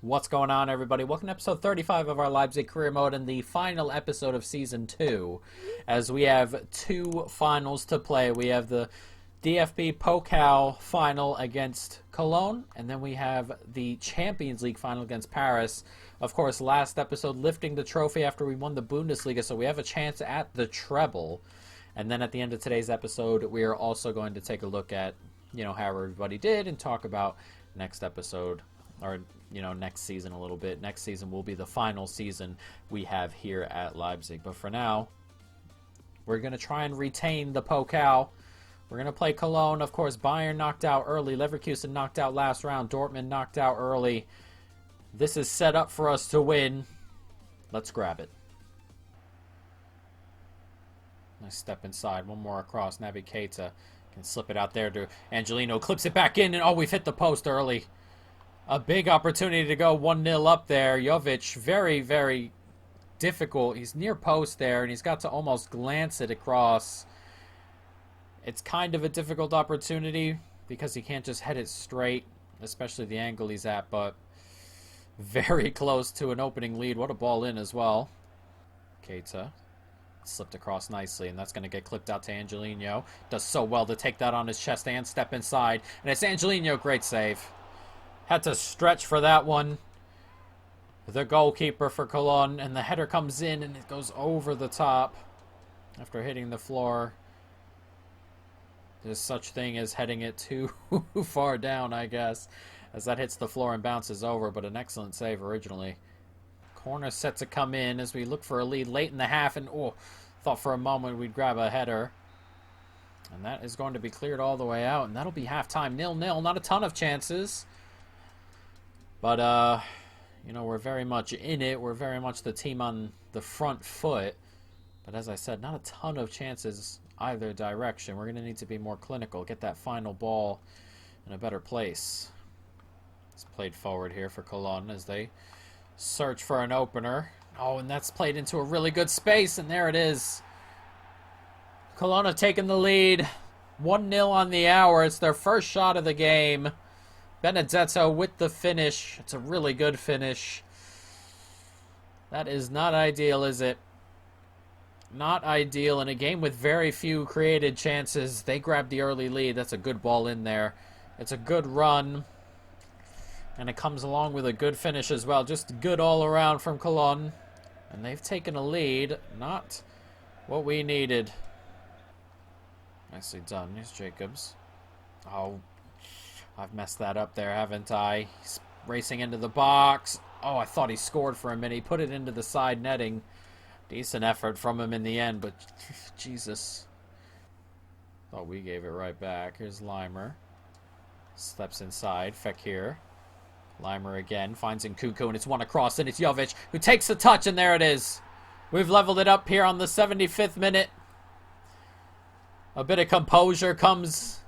What's going on, everybody? Welcome to episode 35 of our Leipzig Career Mode and the final episode of Season 2. As we have two finals to play. We have the DFB Pokal final against Cologne, and then we have the Champions League final against Paris. Of course, last episode lifting the trophy after we won the Bundesliga, so we have a chance at the treble. And then at the end of today's episode, we are also going to take a look at, how everybody did and talk about next episode, or, next season a little bit. Next season will be the final season we have here at Leipzig. But for now, we're going to try and retain the Pokal. We're going to play Cologne. Of course, Bayern knocked out early. Leverkusen knocked out last round. Dortmund knocked out early. This is set up for us to win. Let's grab it. Nice step inside. One more across. Naby Keita can slip it out there to Angelino. Clips it back in, and we've hit the post early. A big opportunity to go 1-0 up there. Jovic, very, very difficult. He's near post there, and he's got to almost glance it across. It's kind of a difficult opportunity because he can't just head it straight, especially the angle he's at, but very close to an opening lead. What a ball in as well. Keita slipped across nicely, and that's going to get clipped out to Angelino. Does so well to take that on his chest and step inside. And it's Angelino. Great save. Had to stretch for that one. The goalkeeper for Cologne, and the header comes in, and it goes over the top after hitting the floor. There's such thing as heading it too far down, I guess, as that hits the floor and bounces over, but an excellent save originally. Corner set to come in as we look for a lead late in the half, and thought for a moment we'd grab a header. And that is going to be cleared all the way out, and that'll be halftime 0-0. Not a ton of chances. But, we're very much in it. We're very much the team on the front foot. But as I said, not a ton of chances either direction. We're going to need to be more clinical, get that final ball in a better place. It's played forward here for Cologne as they search for an opener. Oh, and that's played into a really good space, and there it is. Cologne have taken the lead. 1-0 on the hour. It's their first shot of the game. Benedetto with the finish. It's a really good finish. That is not ideal, is it? Not ideal. In a game with very few created chances, they grabbed the early lead. That's a good ball in there. It's a good run. And it comes along with a good finish as well. Just good all around from Cologne. And they've taken a lead. Not what we needed. Nicely done. Here's Jacobs. Oh, I've messed that up there, haven't I? He's racing into the box. Oh, I thought he scored for a minute. He put it into the side netting. Decent effort from him in the end, but Jesus. Thought we gave it right back. Here's Leimer. Steps inside. Fekir. Leimer again. Finds Nkunku, and it's one across, and it's Jovic who takes the touch, and there it is. We've leveled it up here on the 75th minute. A bit of composure comes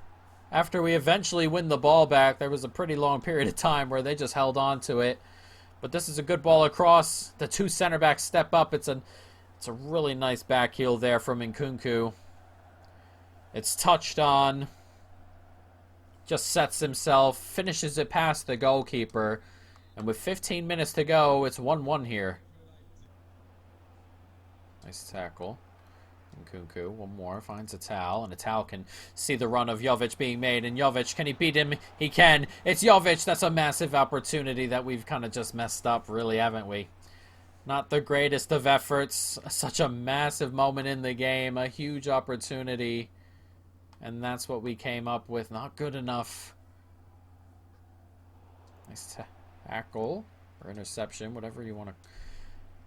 after we eventually win the ball back. There was a pretty long period of time where they just held on to it. But this is a good ball across. The two center backs step up. It's a really nice back heel there from Nkunku. It's touched on. Just sets himself. Finishes it past the goalkeeper. And with 15 minutes to go, it's 1-1 here. Nice tackle. Nkunku, one more, finds a towel, and a towel can see the run of Jovic being made, and Jovic, can he beat him? He can. It's Jovic. That's a massive opportunity that we've kind of just messed up, really, haven't we? Not the greatest of efforts. Such a massive moment in the game, a huge opportunity, and that's what we came up with. Not good enough. Nice tackle, or interception, whatever you want to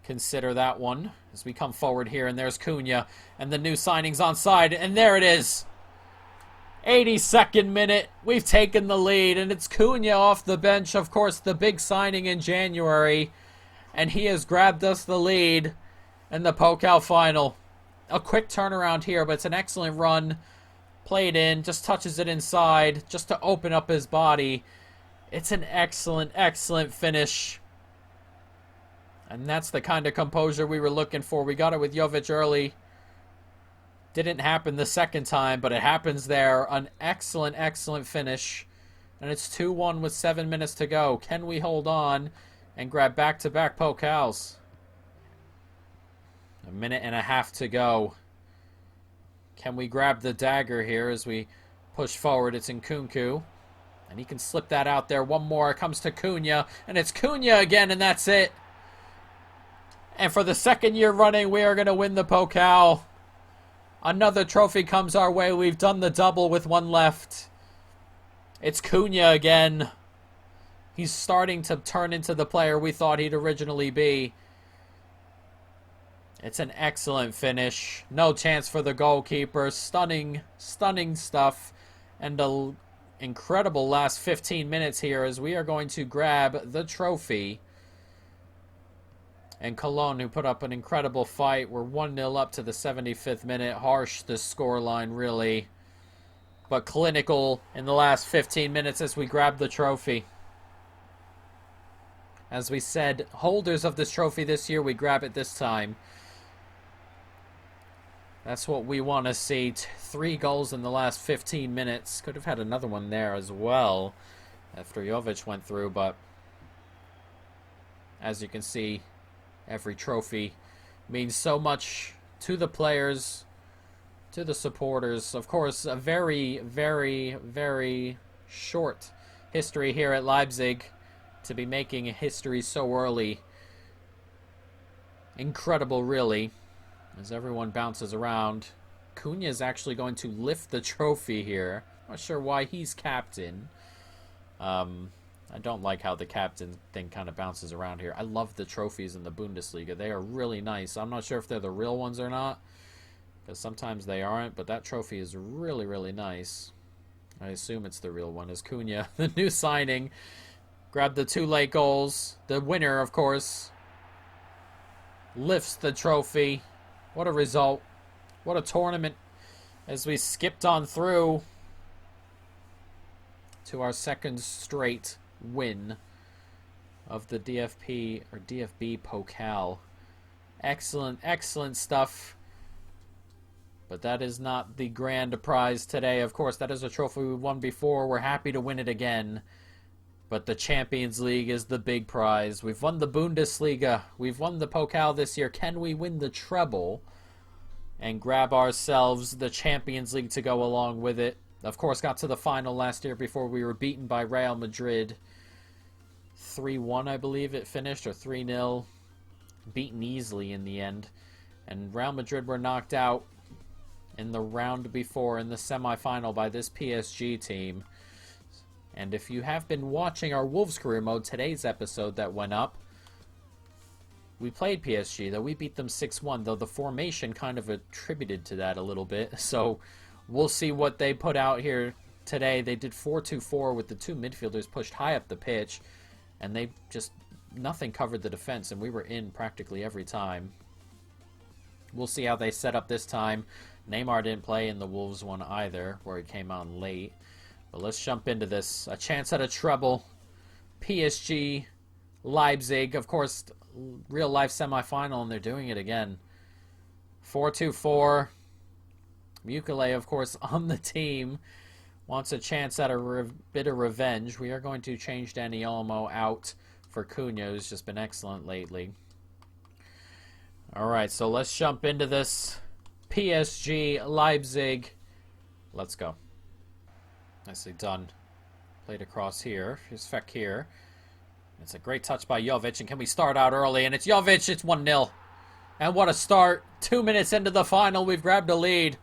consider that one, as we come forward here, and there's Cunha, and the new signing's onside, and there it is. 82nd minute, we've taken the lead, and it's Cunha off the bench, of course, the big signing in January, and he has grabbed us the lead in the Pokal final. A quick turnaround here, but it's an excellent run. Played in, just touches it inside, just to open up his body. It's an excellent, excellent finish. And that's the kind of composure we were looking for. We got it with Jovic early. Didn't happen the second time, but it happens there. An excellent, excellent finish. And it's 2-1 with 7 minutes to go. Can we hold on? and grab back-to-back Pokals. A minute and a half to go. Can we grab the dagger here as we push forward? It's Nkunku. And he can slip that out there. One more comes to Cunha. And it's Cunha again, and that's it. And for the second year running, we are going to win the Pokal. Another trophy comes our way. We've done the double with one left. It's Cunha again. He's starting to turn into the player we thought he'd originally be. It's an excellent finish. No chance for the goalkeeper. Stunning, stunning stuff. And an incredible last 15 minutes here as we are going to grab the trophy. And Cologne, who put up an incredible fight. We're 1-0 up to the 75th minute. Harsh, the scoreline, really. But clinical in the last 15 minutes as we grab the trophy. As we said, holders of this trophy this year, we grab it this time. That's what we want to see. 3 goals in the last 15 minutes. Could have had another one there as well after Jovic went through, but as you can see, every trophy means so much to the players, to the supporters. Of course, a very, very, very short history here at Leipzig to be making history so early. Incredible, really. As everyone bounces around, Cunha is actually going to lift the trophy here. Not sure why he's captain. I don't like how the captain thing kind of bounces around here. I love the trophies in the Bundesliga. They are really nice. I'm not sure if they're the real ones or not, because sometimes they aren't, but that trophy is really, really nice. I assume it's the real one. As Cunha, the new signing, grabbed the 2 late goals. The winner, of course, lifts the trophy. What a result. What a tournament as we skipped on through to our second straight win of the DFB Pokal. Excellent, excellent stuff. But that is not the grand prize today. Of course, that is a trophy we won before. We're happy to win it again. But the Champions League is the big prize. We've won the Bundesliga. We've won the Pokal this year. Can we win the treble and grab ourselves the Champions League to go along with it? Of course, got to the final last year before we were beaten by Real Madrid. 3-1, I believe it finished, or 3-0. Beaten easily in the end. And Real Madrid were knocked out in the round before in the semifinal by this PSG team. And if you have been watching our Wolves career mode, today's episode that went up, we played PSG, though we beat them 6-1, though the formation kind of attributed to that a little bit. So we'll see what they put out here today. They did 4-2-4 with the 2 midfielders pushed high up the pitch, and they just, nothing covered the defense, and we were in practically every time. We'll see how they set up this time. Neymar didn't play in the Wolves one either, where he came on late. But let's jump into this. A chance at a treble. PSG, Leipzig, of course, real life semifinal, and they're doing it again. 4-2-4. Mukele, of course, on the team. Wants a chance at a bit of revenge. We are going to change Dani Olmo out for Cunha, who's just been excellent lately. Alright, so let's jump into this. PSG, Leipzig. Let's go. Nicely done. Played across here. Here's Fekir. It's a great touch by Jovic. And can we start out early? And it's Jovic. It's 1-0. And what a start. 2 minutes into the final, we've grabbed a lead.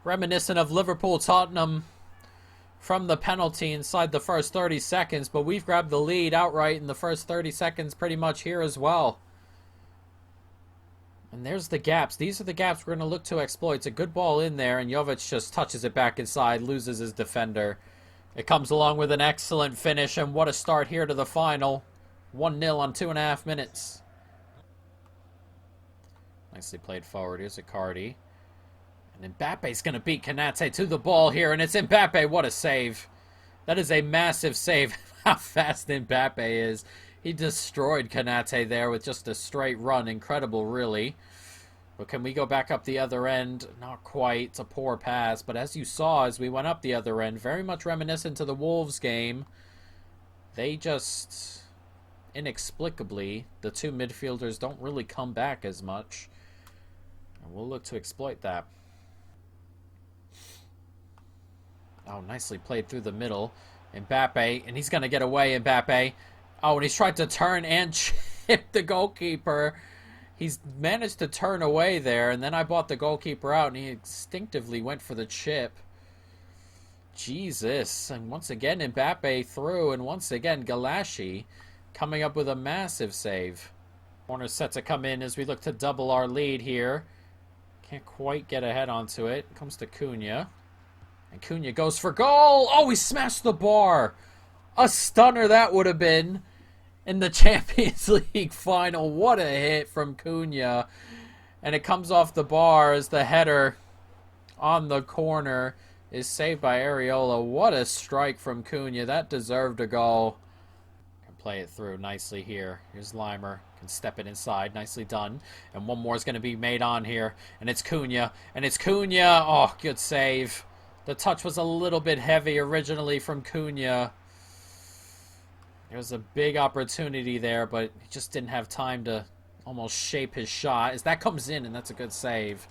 Reminiscent of Liverpool-Tottenham from the penalty inside the first 30 seconds. But we've grabbed the lead outright in the first 30 seconds pretty much here as well. And there's the gaps. These are the gaps we're going to look to exploit. It's a good ball in there, and Jovic just touches it back inside, loses his defender. It comes along with an excellent finish, and what a start here to the final. 1-0 on 2.5 minutes. Nicely played forward. Here's Icardi. And Mbappe's going to beat Konate to the ball here, and it's Mbappe. What a save. That is a massive save. How fast Mbappe is. He destroyed Konate there with just a straight run. Incredible, really. But can we go back up the other end? Not quite. It's a poor pass. But as you saw, as we went up the other end, very much reminiscent to the Wolves game. They just inexplicably, the two midfielders don't really come back as much. And we'll look to exploit that. Oh, nicely played through the middle. Mbappe, and he's going to get away, Mbappe. Oh, and he's tried to turn and chip the goalkeeper. He's managed to turn away there, and then I bought the goalkeeper out, and he instinctively went for the chip. Jesus. And once again, Mbappe through, and once again, Galashi coming up with a massive save. Corner set to come in as we look to double our lead here. Can't quite get ahead onto it. Comes to Cunha. And Cunha goes for goal. Oh, he smashed the bar. A stunner that would have been in the Champions League final. What a hit from Cunha. And it comes off the bar as the header on the corner is saved by Areola. What a strike from Cunha. That deserved a goal. Can play it through nicely here. Here's Limer. Can step it inside. Nicely done. And one more is going to be made on here. And it's Cunha. And it's Cunha. Oh, good save. The touch was a little bit heavy originally from Cunha. There was a big opportunity there, but he just didn't have time to almost shape his shot. As that comes in, and that's a good save.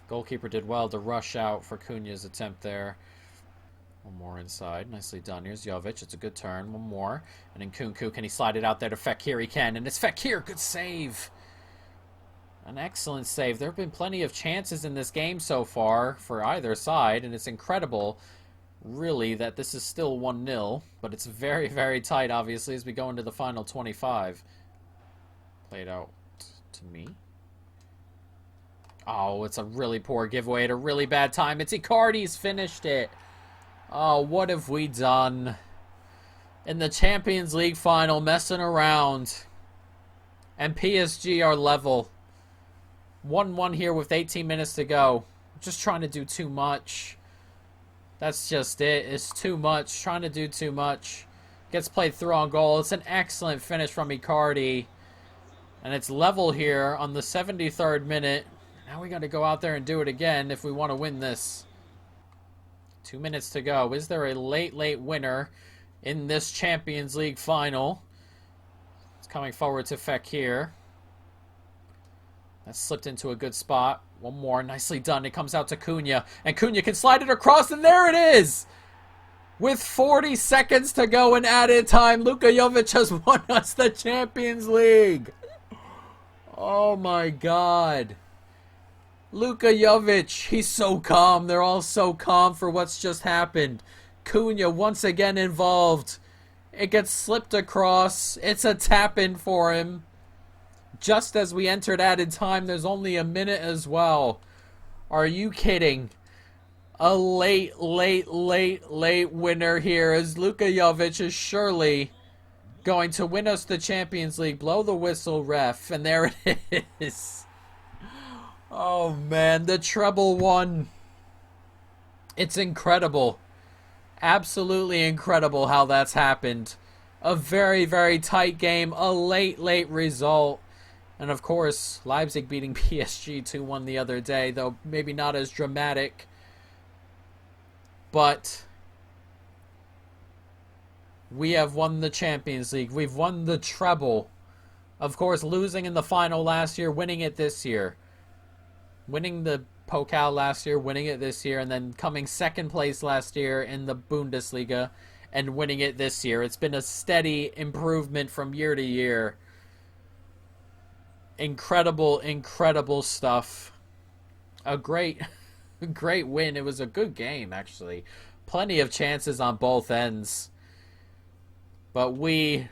Goalkeeper did well to rush out for Cunha's attempt there. One more inside. Nicely done. Here's Jovic. It's a good turn. One more. And then Kunku, can he slide it out there to Fekir? He can. And it's Fekir. Good save. An excellent save. There have been plenty of chances in this game so far for either side, and it's incredible, really, that this is still 1-0, but it's very, very tight, obviously, as we go into the final 25. Played out to me. Oh, it's a really poor giveaway at a really bad time. It's Icardi's finished it. Oh, what have we done? In the Champions League final, messing around. And PSG are level. 1-1 here with 18 minutes to go. Just trying to do too much. That's just it. It's too much. Trying to do too much. Gets played through on goal. It's an excellent finish from Icardi. And it's level here on the 73rd minute. Now we got to go out there and do it again if we want to win this. 2 minutes to go. Is there a late winner in this Champions League final? It's coming forward to Fekir. That slipped into a good spot. One more. Nicely done. It comes out to Cunha. And Cunha can slide it across, and there it is! With 40 seconds to go in added time, Luka Jovic has won us the Champions League. Oh my God. Luka Jovic, he's so calm. They're all so calm for what's just happened. Cunha once again involved. It gets slipped across. It's a tap-in for him. Just as we entered added time, there's only a minute as well. Are you kidding? A late winner here as Luka Jovic is surely going to win us the Champions League. Blow the whistle, ref. And there it is. Oh, man. The treble won. It's incredible. Absolutely incredible how that's happened. A very, very tight game. A late result. And of course, Leipzig beating PSG 2-1 the other day, though maybe not as dramatic. But we have won the Champions League. We've won the treble. Of course, losing in the final last year, winning it this year. Winning the Pokal last year, winning it this year, and then coming second place last year in the Bundesliga and winning it this year. It's been a steady improvement from year to year. Incredible stuff. A great win. It was a good game, actually. Plenty of chances on both ends. But we,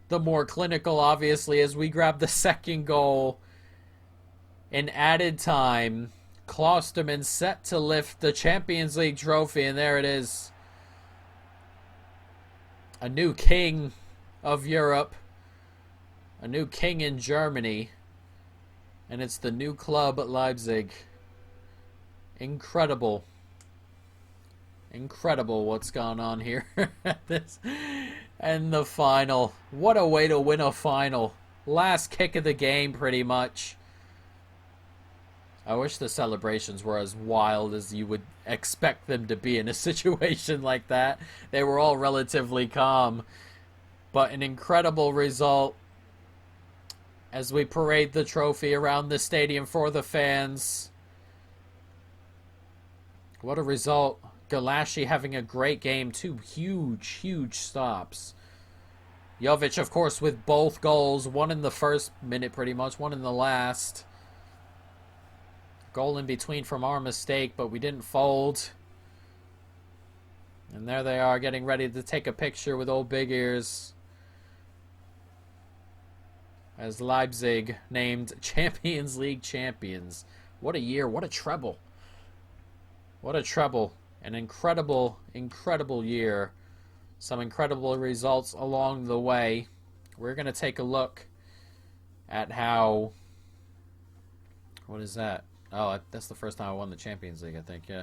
the more clinical, obviously, as we grab the second goal in added time. Klosterman set to lift the Champions League trophy, and there it is. A new king of Europe. A new king in Germany. And it's the new club at Leipzig. Incredible. Incredible what's gone on here. And the final. What a way to win a final. Last kick of the game, pretty much. I wish the celebrations were as wild as you would expect them to be in a situation like that. They were all relatively calm. But an incredible result as we parade the trophy around the stadium for the fans. What a result. Galashi having a great game. 2 huge, huge stops. Jovic, of course, with both goals. One in the first minute, pretty much. One in the last. Goal in between from our mistake, but we didn't fold. And there they are, getting ready to take a picture with old Big Ears. As Leipzig named Champions League champions. What a year. What a treble. What a treble. An incredible, incredible year. Some incredible results along the way. We're going to take a look at how... What is that? Oh, that's the first time I won the Champions League, I think, yeah.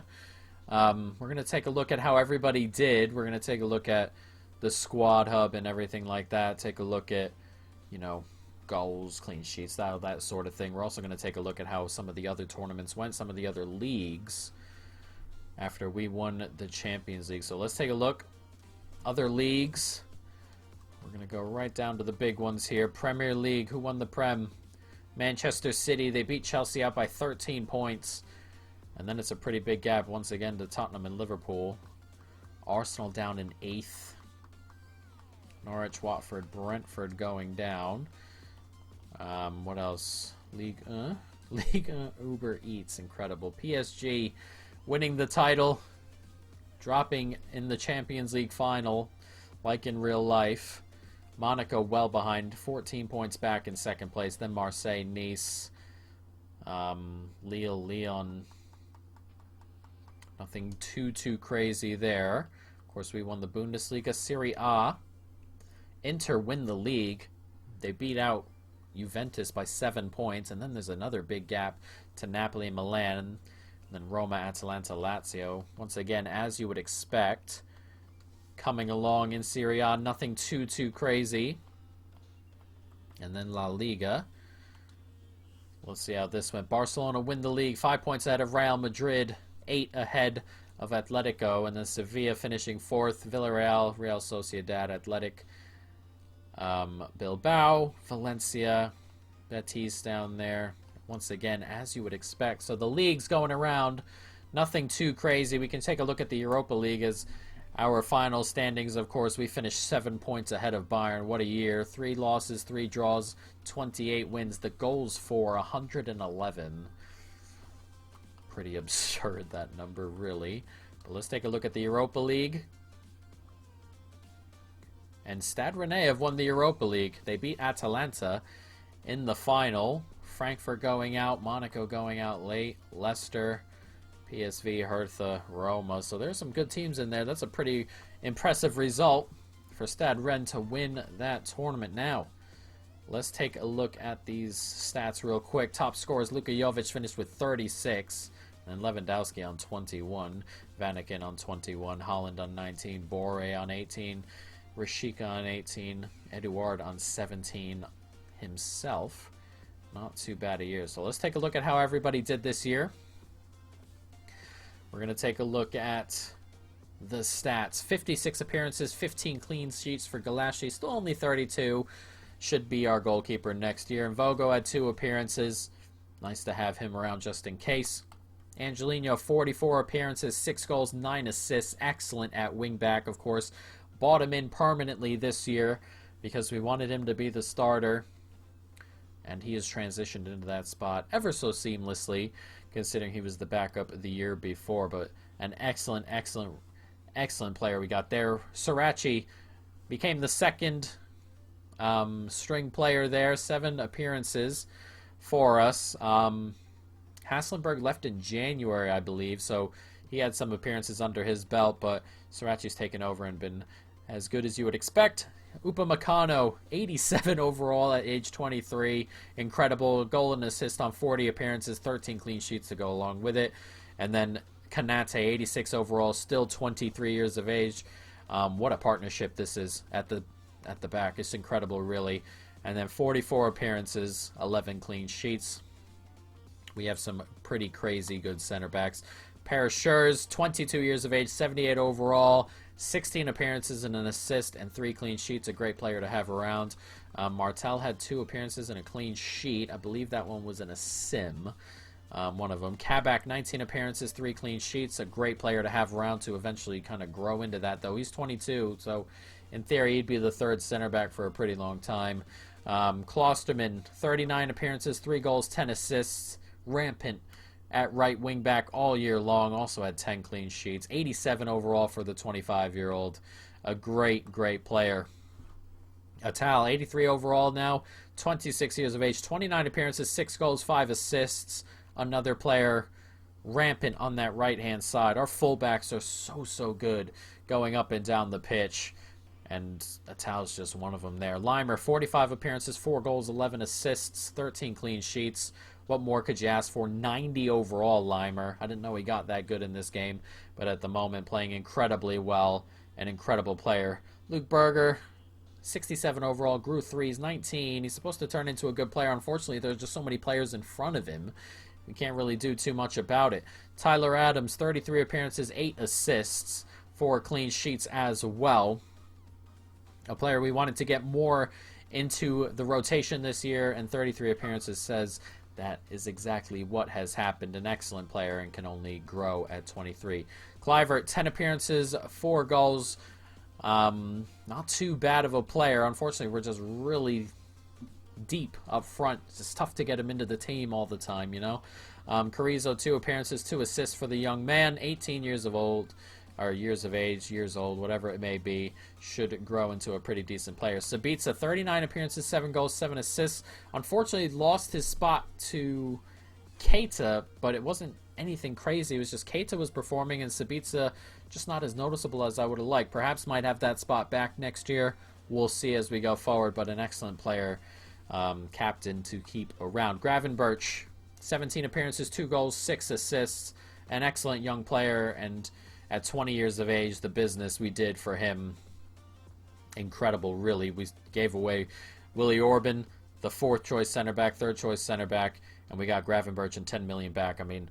We're going to take a look at how everybody did. We're going to take a look at the squad hub and everything like that. Take a look at, you know, goals, clean sheets, that sort of thing. We're also going to take a look at how some of the other tournaments went, some of the other leagues after we won the Champions League. So let's take a look. Other leagues. We're going to go right down to the big ones here. Premier League, who won the Prem? Manchester City, they beat Chelsea out by 13 points. And then it's a pretty big gap once again to Tottenham and Liverpool. Arsenal down in 8th. Norwich, Watford, Brentford going down. What else? Ligue 1 Uber Eats, incredible. PSG winning the title, dropping in the Champions League final, like in real life. Monaco well behind, 14 points back in second place. Then Marseille, Nice, Lille, Lyon. Nothing too crazy there. Of course, we won the Bundesliga, Serie A. Inter win the league. They beat out Juventus by 7 points. And then there's another big gap to Napoli and Milan. And then Roma, Atalanta, Lazio. Once again, as you would expect, coming along in Serie A, nothing too crazy. And then La Liga. Let's see how this went. Barcelona win the league, 5 points ahead of Real Madrid, 8 ahead of Atletico, and then Sevilla finishing 4th. Villarreal, Real Sociedad, Athletic, Bilbao, Valencia, Betis down there. Once again, as you would expect. So the league's going around. Nothing too crazy. We can take a look at the Europa League as our final standings. Of course, we finished 7 points ahead of Bayern. What a year. 3 losses, 3 draws, 28 wins. The goals for 111. Pretty absurd, that number, really. But let's take a look at the Europa League. And Stade Rennais have won the Europa League. They beat Atalanta in the final. Frankfurt going out, Monaco going out late, Leicester, PSV, Hertha, Roma. So there's some good teams in there. That's a pretty impressive result for Stade Rennes to win that tournament. Now, let's take a look at these stats real quick. Top scorers, Luka Jovic finished with 36, and Lewandowski on 21, Vanaken on 21, Holland on 19, Boré on 18, Rashika on 18, Eduard on 17 himself. Not too bad a year. So let's take a look at how everybody did this year. We're going to take a look at the stats. 56 appearances, 15 clean sheets for Galashi. Still only 32. Should be our goalkeeper next year. And Vogo had 2 appearances. Nice to have him around just in case. Angelino, 44 appearances, 6 goals, 9 assists. Excellent at wingback, of course. Bought him in permanently this year because we wanted him to be the starter. And he has transitioned into that spot ever so seamlessly, considering he was the backup the year before. But an excellent player we got there. Sirachi became the second string player there. 7 appearances for us. Hasselberg left in January, I believe, so he had some appearances under his belt, but Sirachi's taken over and been as good as you would expect. Upamecano, 87 overall at age 23. Incredible. Goal and assist on 40 appearances, 13 clean sheets to go along with it. And then Kanate, 86 overall, still 23 years of age. What a partnership this is at the back. It's incredible, really. And then 44 appearances, 11 clean sheets. We have some pretty crazy good center backs. Pair of Schurz, 22 years of age, 78 overall, 16 appearances and an assist and 3 clean sheets. A great player to have around. Martel had 2 appearances and a clean sheet. I believe that one was in a sim. One of them. Kabak, 19 appearances, 3 clean sheets. A great player to have around to eventually kind of grow into that, though. He's 22, so in theory he'd be the 3rd center back for a pretty long time. Klosterman, 39 appearances, 3 goals, 10 assists. Rampant at right wing back all year long. Also had 10 clean sheets. 87 overall for the 25-year-old. A great, great player. Atal, 83 overall now, 26 years of age, 29 appearances, 6 goals, 5 assists. Another player rampant on that right-hand side. Our fullbacks are so good going up and down the pitch, and Atal's just one of them there. Limer, 45 appearances, 4 goals, 11 assists, 13 clean sheets. What more could you ask for? 90 overall, Limer. I didn't know he got that good in this game, but at the moment playing incredibly well. An incredible player. Luke Berger, 67 overall, grew 3s, 19. He's supposed to turn into a good player. Unfortunately, there's just so many players in front of him. We can't really do too much about it. Tyler Adams, 33 appearances, 8 assists, 4 clean sheets as well. A player we wanted to get more into the rotation this year, and 33 appearances says that is exactly what has happened. An excellent player and can only grow at 23. Clivert, 10 appearances, 4 goals. Not too bad of a player. Unfortunately, we're just really deep up front. It's just tough to get him into the team all the time, you know. Carrizo, 2 appearances, 2 assists for the young man. 18 years of old, or years of age, years old, whatever it may be, should grow into a pretty decent player. Sabitza, 39 appearances, 7 goals, 7 assists. Unfortunately, lost his spot to Keita, but it wasn't anything crazy. It was just Keita was performing, and Sabitza just not as noticeable as I would have liked. Perhaps might have that spot back next year. We'll see as we go forward, but an excellent player, captain to keep around. Gravenberch, 17 appearances, 2 goals, 6 assists. An excellent young player, and at 20 years of age, the business we did for him, incredible, really. We gave away Willie Orban, the 4th choice center back, 3rd choice center back, and we got Gravenberch and 10 million back. I mean,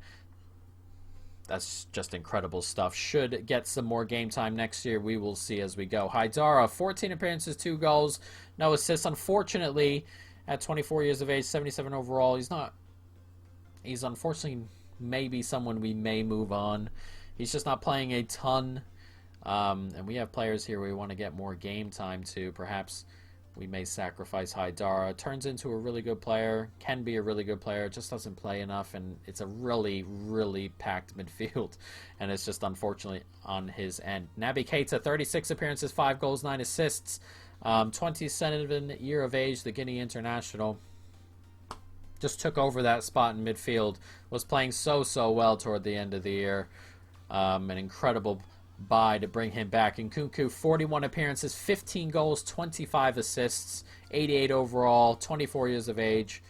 that's just incredible stuff. Should get some more game time next year. We will see as we go. Haidara, 14 appearances, 2 goals, no assists. Unfortunately, at 24 years of age, 77 overall, he's unfortunately maybe someone we may move on. He's just not playing a ton. And we have players here we want to get more game time to. Perhaps we may sacrifice Haidara. Turns into a really good player. Can be a really good player. Just doesn't play enough. And it's a really, really packed midfield. And it's just unfortunately on his end. Naby Keita, 36 appearances, 5 goals, 9 assists. 27 year of age, the Guinea international. Just took over that spot in midfield. Was playing so well toward the end of the year. An incredible buy to bring him back. Nkunku, 41 appearances, 15 goals, 25 assists, 88 overall, 24 years of age.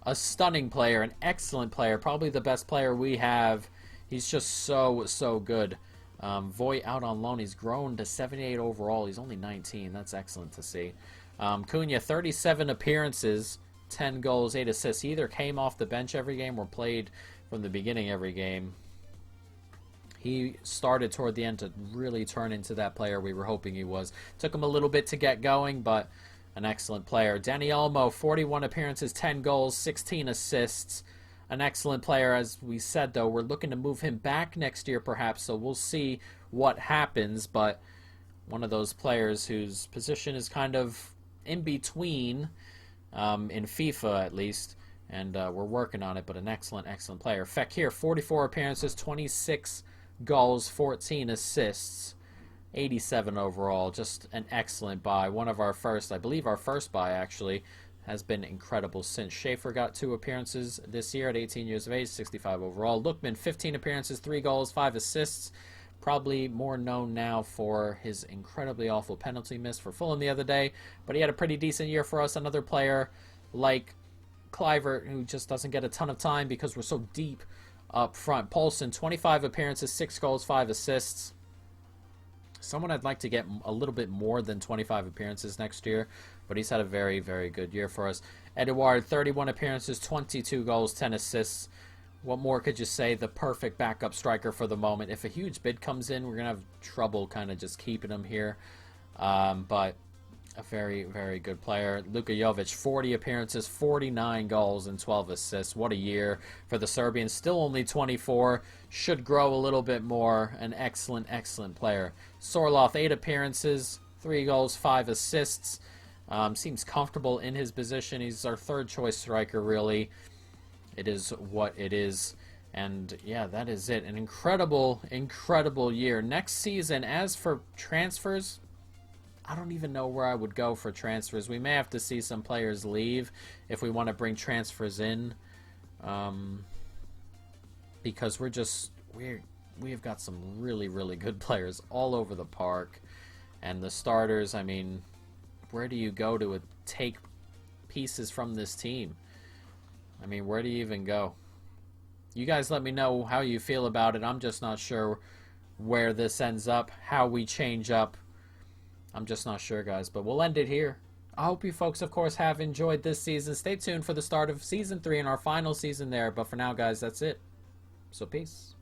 A stunning player, an excellent player, probably the best player we have. He's just so good. Voigt out on loan. He's grown to 78 overall. He's only 19. That's excellent to see. Cunha, 37 appearances, 10 goals, 8 assists. He either came off the bench every game or played from the beginning every game. He started toward the end to really turn into that player we were hoping he was. Took him a little bit to get going, but an excellent player. Dani Olmo, 41 appearances, 10 goals, 16 assists. An excellent player, as we said, though. We're looking to move him back next year, perhaps, so we'll see what happens. But one of those players whose position is kind of in between, in FIFA at least, and we're working on it, but an excellent player. Fekir, 44 appearances, 26 goals, 14 assists, 87 overall. Just an excellent buy. One of our first, I believe our first buy actually, has been incredible since. Schaefer got 2 appearances this year at 18 years of age, 65 overall. Lookman, 15 appearances, 3 goals, 5 assists. Probably more known now for his incredibly awful penalty miss for Fulham the other day, but he had a pretty decent year for us. Another player like Clivert who just doesn't get a ton of time because we're so deep up front. Poulsen, 25 appearances, 6 goals, 5 assists. Someone I'd like to get a little bit more than 25 appearances next year, but he's had a very good year for us. Edouard, 31 appearances, 22 goals, 10 assists. What more could you say? The perfect backup striker for the moment. If a huge bid comes in, we're going to have trouble kind of just keeping him here. But a very, very good player. Luka Jovic, 40 appearances, 49 goals, and 12 assists. What a year for the Serbians. Still only 24. Should grow a little bit more. An excellent, excellent player. Sorloth, 8 appearances, 3 goals, 5 assists. Seems comfortable in his position. He's our third choice striker, really. It is what it is. And yeah, that is it. An incredible, incredible year. Next season, as for transfers, I don't even know where I would go for transfers. We may have to see some players leave if we want to bring transfers in. Because we've got some really, really good players all over the park. And the starters, I mean, where do you go to take pieces from this team? I mean, where do you even go? You guys let me know how you feel about it. I'm just not sure where this ends up, how we change up. I'm just not sure, guys, but we'll end it here. I hope you folks, of course, have enjoyed this season. Stay tuned for the start of Season 3 and our final season there. But for now, guys, that's it. So peace.